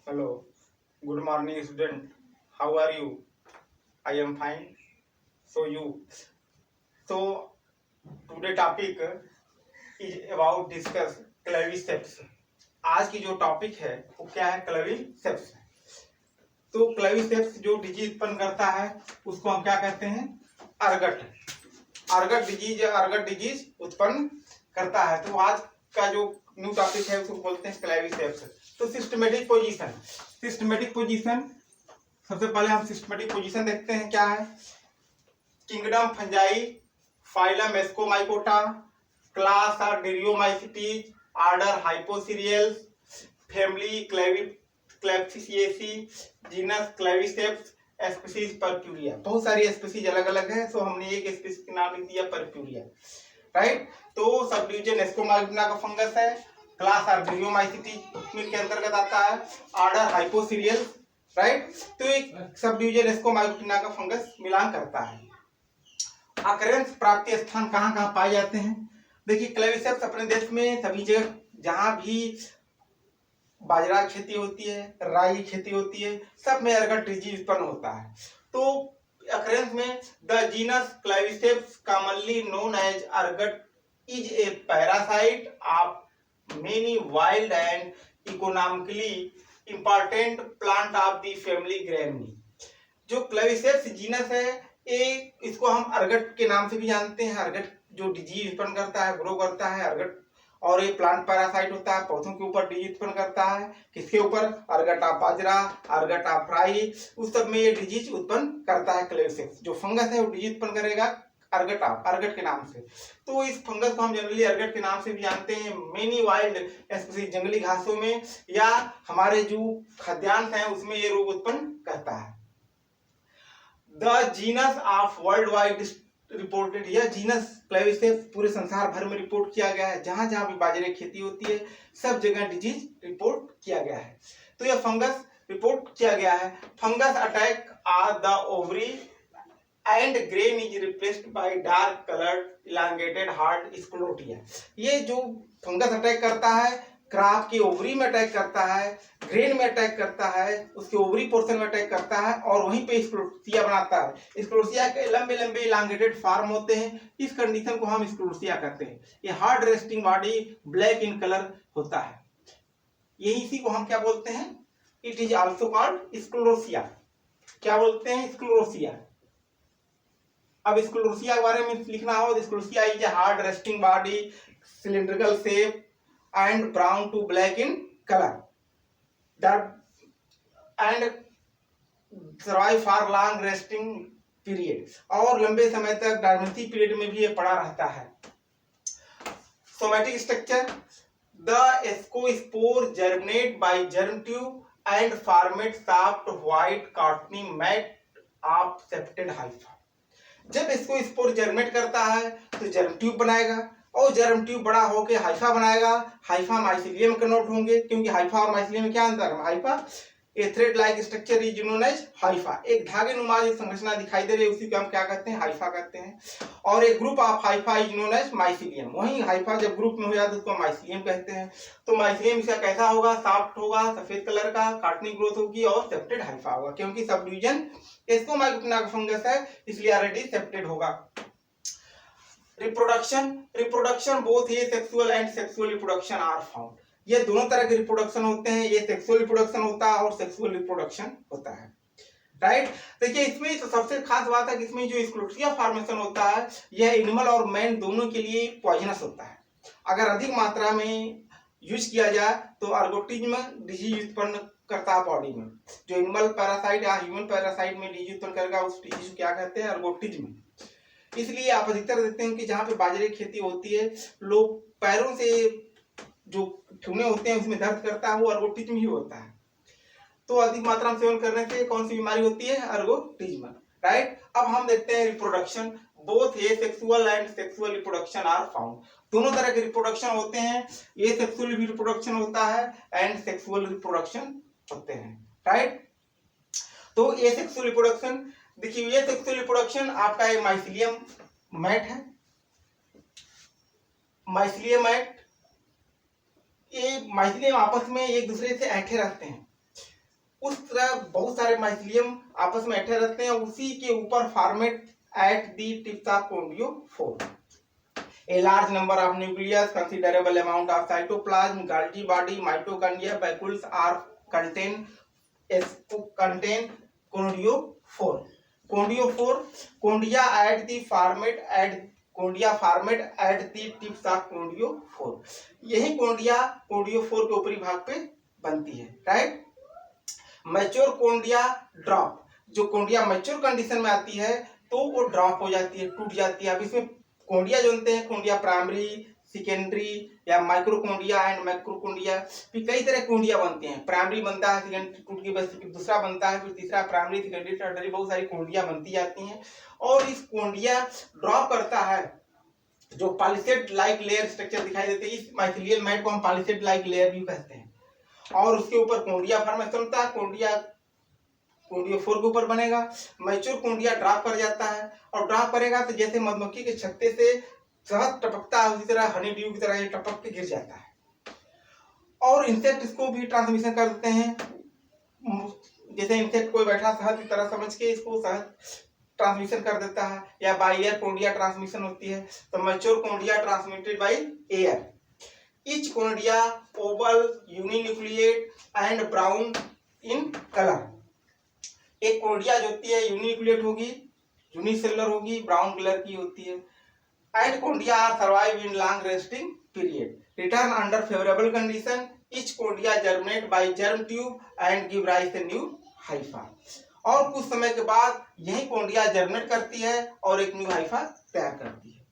Hello, good morning, student. How are you? I am fine. So you. So today topic is about discuss claviceps. आज की जो topic है वो क्या है? क्लेविसेप्स। तो क्लेविसेप्स जो डिजीज उत्पन्न करता है उसको हम क्या कहते हैं? अर्गट। अर्गट डिजीज उत्पन्न करता है। तो आज का जो न्यू टॉपिक है उसको बोलते हैं क्लेविसेप्स। तो सिस्टमेटिक पोजीशन सबसे पहले हम सिस्टमेटिक पोजीशन देखते हैं क्या है। Kingdom fungi, phylum ascomycota, class diriomycetes, order hypocreales, family clavicipitaceae, genus claviceps, species purpurea. बहुत सारी स्पीशीज अलग अलग है, सो हमने एक स्पीशीज का नाम लिख दिया परक्यूरिया, राइट। तो सब डिवीजन एस्कोमाइकोटा का फंगस है, क्लास डिरियोमाइसिटीज के अंतर्गत आता है, ऑर्डर हाइपोसीरियल, राइट। तो एक सब डिवीजन एस्कोमाइकोटा का फंगस मिलान करता है। अकरेंस प्राप्ति स्थान कहाँ कहाँ पाए जाते हैं? देखिए, क्लेविसेप्स अपने देश में सभी जगह जहां भी बाजरा खेती होती है, राई खेती होती है, सब में अर्गट डिजीज उत्पन्न होता है। तो अकरेंस में the genus claviceps commonly known as ergot is a parasite of many wild and economically important plant of the family gramineae. जो क्लेविसेप्स जीनस है, इसको हम अर्गट के नाम से भी जानते हैं। अर्गट जो डिजीज उत्पन्न करता है, ग्रो करता है अर्गट, और ये प्लांट पैरासाइट होता है, पौधों के ऊपर डिजीज उत्पन्न करता है। किसके ऊपर? Ergot of bajra, ergot of राई, उस सब में ये डिजीज उत्पन्न करता है। क्लेविसेप्स जो फंगस है वो डिजीज उत्पन्न करेगा अर्गट के नाम से। तो इस फंगस को हम जनरली अर्गट के नाम से भी जानते हैं। मेनी वाइल्ड स्पीशीज, जंगली घासों में या हमारे जो खाद्यान्न है उसमें ये रोग उत्पन्न करता है। The genus of world wide reported, यह जीनस क्लेविसेप्स पूरे संसार भर में रिपोर्ट किया गया है। जहां जहां भी बाजरे खेती होती है सब जगह डिजीज रिपोर्ट किया गया है। तो यह फंगस रिपोर्ट किया गया है। Fungus attack are the ovary and grain is replaced by dark coloured elongated hard sclerotia. ये जो फंगस अटैक करता है, क्रॉप की ओवरी में अटैक करता है, ग्रेन में अटैक करता है, उसके ओवरी पोर्शन में अटैक करता है और वहीं पे स्क्लेरोसिया बनाता है। स्क्लेरोसिया के लंबे लंबे इलांगेटेड फॉर्म होते हैं। इस कंडीशन को हम स्क्लेरोसिया कहते हैं। ये hard resting body black in colour होता है। यही इसी को हम क्या बोलते हैं? It is also called sclerotia. क्या बोलते हैं? स्क्लेरोसिया। अब स्क्लेरोसिया के बारे में लिखना हो तो sclerotia is a hard resting body, cylindrical shape and brown to black in color that and survive for long resting period, और लंबे समय तक डॉर्मेंसी पीरियड में भी ये पड़ा रहता है। Somatic structure, the ascospore germinate by germ tube and format soft white cottony mat of septate hypha. जब इसको स्पोर जर्मिनेट करता है तो जर्म ट्यूब बनाएगा और जर्म ट्यूब बड़ा होकर हाइफा बनाएगा। हाइफा माइसिलियम कन्वर्ट होंगे, क्योंकि हाइफा और माइसिलियम में क्या अंतर है? Hypha a thread like structure is known as hypha. एक धागे नुमा जो संरचना दिखाई दे रही है उसी को हम क्या कहते हैं? हाइफा कहते हैं। और एक group of hypha is known as mycelium. वहीं हाइफा जब ग्रुप में हो जाता है उसको माइसिलियम कहते हैं। तो माइसिलियम इसका कैसा होगा? सॉफ्ट होगा, सफेद कलर का, कॉटनी ग्रोथ होगी और सेप्टेड हाइफा होगा, क्योंकि सब डिवीजन एस्कोमाइकोटा का फंगस है इसलिए ऑलरेडी सेप्टेड होगा। रिप्रोडक्शन बोथ ये sexual and sexual reproduction are found. ये दोनों तरह के रिप्रोडक्शन होते हैं। ये सेक्सुअल रिप्रोडक्शन होता है और सेक्सुअल रिप्रोडक्शन होता है, राइट। देखिए, इसमें तो सबसे खास बात है कि इसमें जो स्क्लेरोसिया फॉर्मेशन होता है यह एनिमल और मैन दोनों के लिए पॉइजनस होता है। अगर अधिक मात्रा में यूज किया जाए तो अर्गोटिज्म डिजीज उत्पन्न करता है बॉडी में। जो एनिमल पैरासाइट या ह्यूमन पैरासाइट में डिजीज उत्पन्न करेगा उस डिजीज को क्या कहते हैं? अर्गोटिज्म। इसलिए आप अधिकतर देखते हैं कि जहाँ पे बाजरे की खेती होती है लोग पैरों से जो ठुने होते हैं उसमें दर्द करता है, वो अर्गोटिज्म ही होता है। तो अधिक मात्रा में सेवन करने से कौन सी बीमारी होती है? Ergotism, right. अब हम देखते हैं reproduction. Both asexual and sexual reproduction are found. दोनों तरह के रिप्रोडक्शन होते हैं। ये सेक्सुअल भी रिप्रोडक्शन होता है एंड सेक्सुअल रिप्रोडक्शन होते हैं, राइट। तो ये सेक्सुअल रिप्रोडक्शन, देखिए ये सेक्सुअल रिप्रोडक्शन आपका एक माइसिलियम मैट है। माइसिलियम मैट, ये माइसिलियम आपस में एक दूसरे से ऐठे रहते हैं। उस तरह बहुत सारे माइसिलियम आपस में अटैच रहते हैं, उसी के ऊपर format at the tips of conidiophore. A large number of nucleus, considerable amount of cytoplasm, Golgi body, mitochondria, vacuoles are contain conidiophore. Condia at the format at the tips of conidiophore. यही कोंडिया कोंडियोफोर के ऊपरी भाग पे बनती है, right. Mature कोंडिया drop, जो कोंडिया mature condition में आती है तो वो ड्रॉप हो जाती है, टूट जाती है। अब इसमें कोंडिया जो होते हैं, कोंडिया प्राइमरी, सेकेंडरी या माइक्रोकोंडिया एंड मैक्रोकोंडिया, फिर कई तरह कोंडिया बनते हैं। प्राइमरी बनता है, सेकेंडरी टूट के बस दूसरा बनता है, फिर तीसरा प्राइमरी, सेकेंडरी, टर्टियरी, बहुत सारी कोंडिया बनती जाती हैं। और इस कोंडिया ड्रॉप करता है जो पॉलीसेट लाइक लेयर स्ट्रक्चर दिखाई देते हैं। इस माइसिलियल मैट को हम पॉलीसेट लाइक लेयर भी कहते हैं। और उसके ऊपर कोंडिया फॉर्मेशन होता है, कोंडिया कोंडियोफोर के ऊपर बनेगा। मैच्योर कोंडिया ड्रॉप कर जाता है, और ड्रॉप करेगा तो जैसे मधुमक्खी के छत्ते से शहद टपकता है, उसी तरह हनी ड्यू की तरह ये टपक के गिर जाता है। और इंसेक्ट इसको भी ट्रांसमिशन कर देते हैं, जैसे इंसेक्ट कोई बैठा शहद की तरह समझ के इसको शहद ट्रांसमिशन कर देता है, या बाय एयर कोंडिया ट्रांसमिशन होती है। तो mature conidia transmitted by air. Each conidia oval, uninucleate and brown in colour. एक कोंडिया जो होती है यूनिन्यूक्लिएट होगी, यूनिसेलुलर होगी, ब्राउन कलर की होती है। And conidia are survive in long resting period, return under favourable condition. Each conidia germinate by germ tube and give rise to new hypha. और कुछ समय के बाद यही कोंडिया जर्मिनेट करती है और एक न्यू हाइफा तैयार करती है,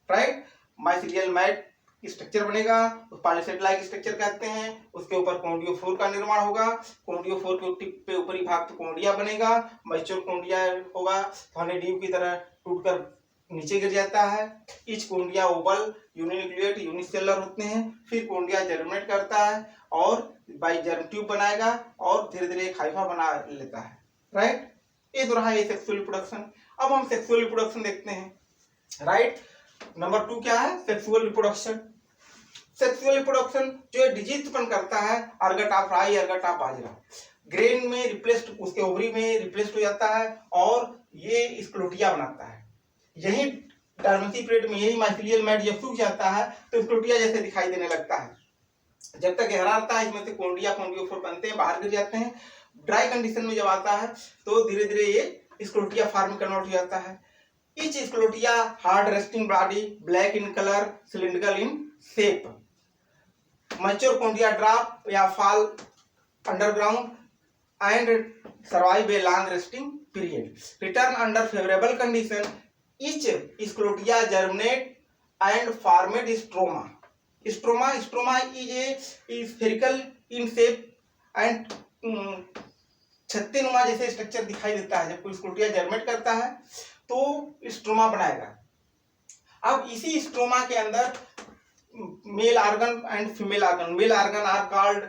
राइट। माइसिलियल मैट स्ट्रक्चर बनेगा, पॉलीसेट लाइक स्ट्रक्चर कहते हैं। उसके ऊपर कोंडियोफोर का निर्माण होगा, कोंडियोफोर के टिप पे ऊपरी भाग पे कोंडिया बनेगा। मैच्योर कोंडिया होगा, हनी ड्यू की तरह टूटकर नीचे गिर जाता है। Each conidia oval, uninucleate, unicellular होते हैं। फिर कोंडिया जर्मिनेट करता है और बाय जर्म ट्यूब बनाएगा और धीरे धीरे एक हाइफा बना लेता है, राइट। ये तो रहा ये सेक्सुअल रिप्रोडक्शन। अब हम सेक्सुअल रिप्रोडक्शन देखते हैं, राइट। नंबर 2 क्या है? Sexual reproduction. सेक्सुअल रिप्रोडक्शन जो डिजीज उत्पन्न करता है, अर्गट ऑफ राई, अर्गट ऑफ बाजरा, ग्रेन में रिप्लेस्ड, उसके ओवरी में रिप्लेस्ड हो जाता है और ये स्क्लोटिया बनाता है। यही डॉर्मेंसी पीरियड में यही माइसिलियल मैट जब सूख जाता है तो स्क्लोटिया जैसे दिखाई देने लगता है। जब तक गहरा रहता है इसमें से कोंडिया कोंडियोफोर बनते हैं, बाहर गिर जाते हैं। ड्राई कंडीशन में जब आता है तो धीरे धीरे ये स्क्लोटिया फॉर्म में कन्वर्ट हो जाता है। Each sclerotia hard resting body, black in color, cylindrical in shape. Mature condia drop या fall underground and survive a long resting period. Return under favorable condition. Each sclerotia germinate and formed stroma. Stroma is spherical in shape and छत्ते नुमा जैसे structure दिखाई देता है। जब कोई sclerotia germinate करता है तो स्ट्रोमा बनाएगा। अब इसी स्ट्रोमा के अंदर male organ and female organ, male organ are called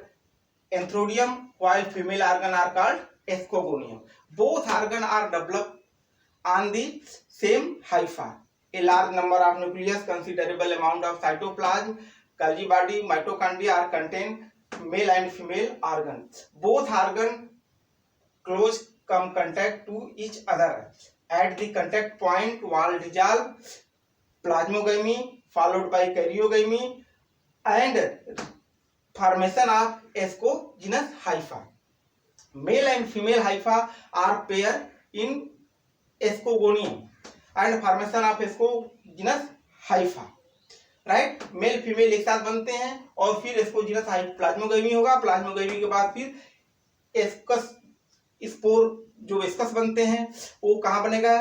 antheridium while female organ are called ascogonium. Both organ are develop on the same hypha. A large number of nucleus, considerable amount of cytoplasm, Golgi body, mitochondria are contain male and female organ. Both organ close come contact to each other. At the contact point, wall dissolve, plasmogamy followed by karyogamy and formation of ascogenous hypha. Male and female hypha are pair in ascogonium and formation of ascogenous hypha. Right, male female एक साथ बनते हैं और फिर एस्कोजिनस प्लाज्मोगमी होगा। प्लाज्मोगमी के बाद फिर एस्कस स्पोर जो वेस्कस बनते हैं वो कहाँ बनेगा?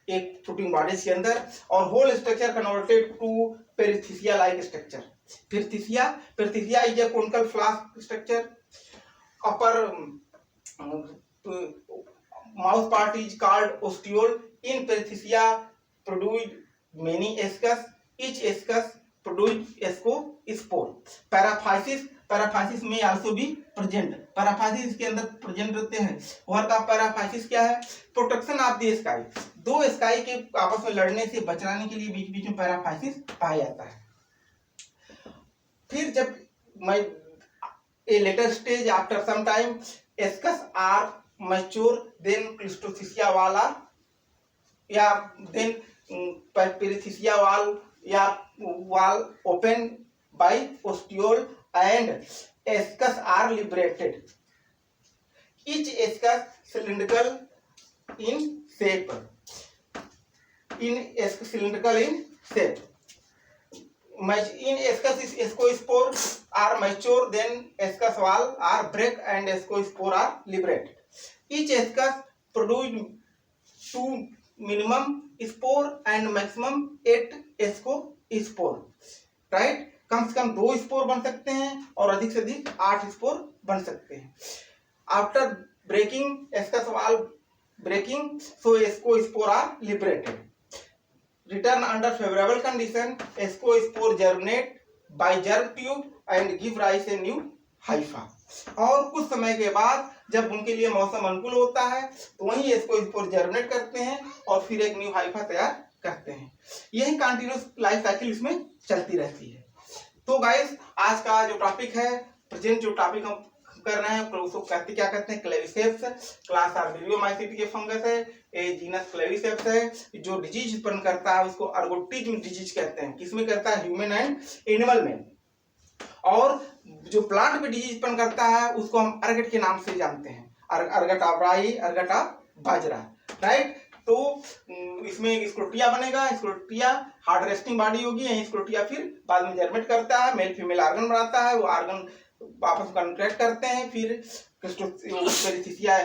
एक फ्रूटिंग बॉडीज के अंदर। और whole structure converted to perithecia like structure. Perithecia is a conical flask structure. Upper mouth part is called ostiole. In perithecia produce many ascus, each ascus produce ascospore. Paraphysis में also भी present. Paraphysis के अंदर present रहते हैं। Work of paraphysis क्या है? Protection of the sky. दो sky के आपस में लड़ने से बचाने के लिए बीच बीच में पैराफाइसिस पाया जाता है। फिर जब a later stage after some time ascus are mature, then cleistothecia wall are या then perithecia wall या wall open by ostiole and ascus are liberated. Each ascus cylindrical in shape. Cylindrical in shape. In ascus ascospore are mature, then ascus wall are break and ascospore are liberated. Each ascus produce 2 minimum spore and maximum 8 ascospore. Right, कम से कम 2 spore बन सकते हैं और अधिक से अधिक 8 spore बन सकते हैं. After breaking ascus wall breaking, so ascospore are liberated. Return under favorable condition, ascospore germinate by germ tube and give rise a new hypha. और कुछ समय के बाद जब उनके लिए मौसम अनुकूल होता है तो वही ascospore germinate करते हैं और फिर एक न्यू हाइफा तैयार करते हैं. यही कंटिन्यूस लाइफ साइकिल इसमें चलती रहती है. तो गाइस, आज का जो टॉपिक है, प्रेजेंट जो टॉपिक हम कर रहे हैं उसको क्या कहते हैं, क्लेविसेप्स. क्लास आर्बोरियोमाइसीटी के फंगस है, ए जीनस क्लेविसेप्स है. जो डिजीज उत्पन्न करता है उसको अर्गोटिज्म डिजीज कहते हैं. किसमें करता है? ह्यूमन एंड एनिमल में. और जो प्लांट में डिजीज उत्पन्न करता है उसको हम अर्गट के नाम से जानते हैं. अर्गट ऑफ राई, अर्गट ऑफ बाजरा. राइट, तो इसमें स्क्रोटिया बनेगा. स्क्रोटिया हार्ड रेस्टिंग बॉडी होगी. यही स्क्रोटिया फिर बाद में जर्मेट करता है, मेल फीमेल ऑर्गन बनाता है. वो ऑर्गन वापस कॉन्ट्रैक्ट करते हैं, फिर पेरिथिसिया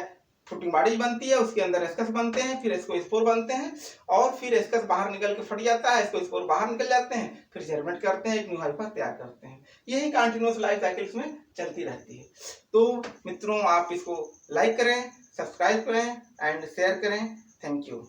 फ्रूटिंग बॉडी बनती है, उसके अंदर एस्कस बनते हैं, फिर एस्कोस्पोर बनते हैं और फिर एस्कस बाहर निकल के फट जाता है, एस्कोस्पोर बाहर निकल जाते हैं, फिर जर्मेट करते हैं, एक न्यू हाइफा तैयार करते हैं. यही कंटिन्यूअस लाइफ साइकिल्स में चलती रहती है. तो मित्रों, आप इसको लाइक करें, सब्सक्राइब करें एंड शेयर करें. Thank you.